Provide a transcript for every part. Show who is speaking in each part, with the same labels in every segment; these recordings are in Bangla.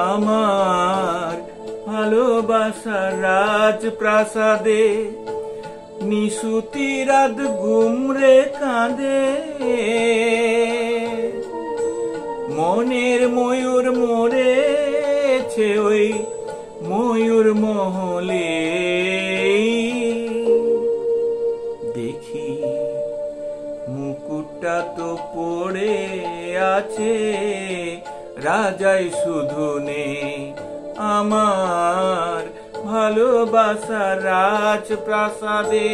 Speaker 1: আমার ভালোবাসার রাজপ্রাসাদে নিশুতি রাত গুমরে কাঁদে মনের ময়ূর মরেছে ওই ময়ূর মহলে দেখি মুকুটটা তো পড়ে আছে রাজাই শুধু নেই আমার ভালোবাসার রাজপ্রাসাদে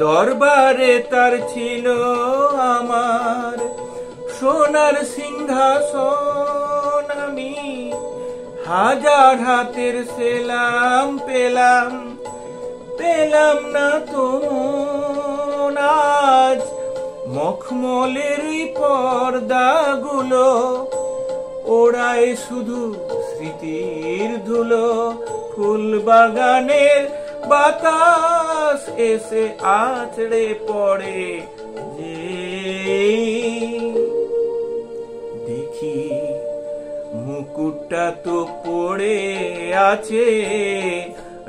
Speaker 1: দরবারে তার ছিল আমার সোনার সিংহাসন আমি হাজার হাতের সেলাম পেলাম পেলাম না তো আজ মখমলের পর্দাগুলো ওড়ায় শুধু স্মৃতির ধুলো ফুল বাগানের বাতাস এসে আছড়ে পড়ে যে দেখি মুকুটটা তো পড়ে আছে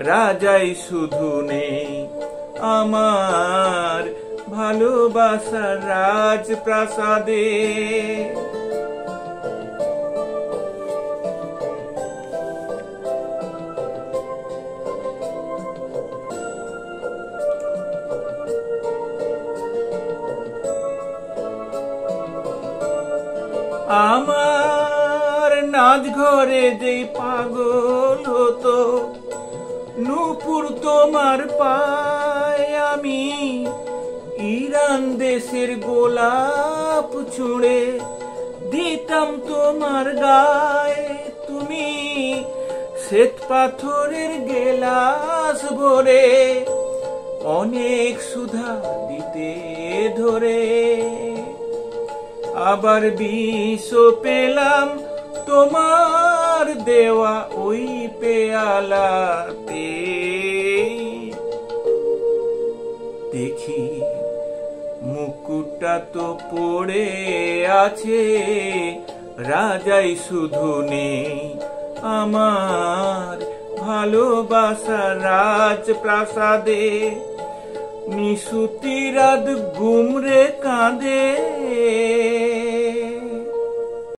Speaker 1: রাজাই শুধু নেই আমার ভালোবাসার রাজপ্রাসাদে আমার নাচ ঘরে যে পাগল হতো নূপুর তোমার পায় আমি ইরান দেশের গোলাপ ছুঁড়ে দিতাম তোমার গায়ে তুমি শ্বেত পাথরের গেলাস ভরে অনেক সুধা দিতে ধরে আবার বিষ পেলাম তোমার দেওয়া ওই পেয়ালাতে দেখি মুকুটটা তো পড়ে আছে রাজাই শুধু নেই আমার ভালোবাসার রাজপ্রাসাদে নিশুতি রাত গুমরে কাঁদে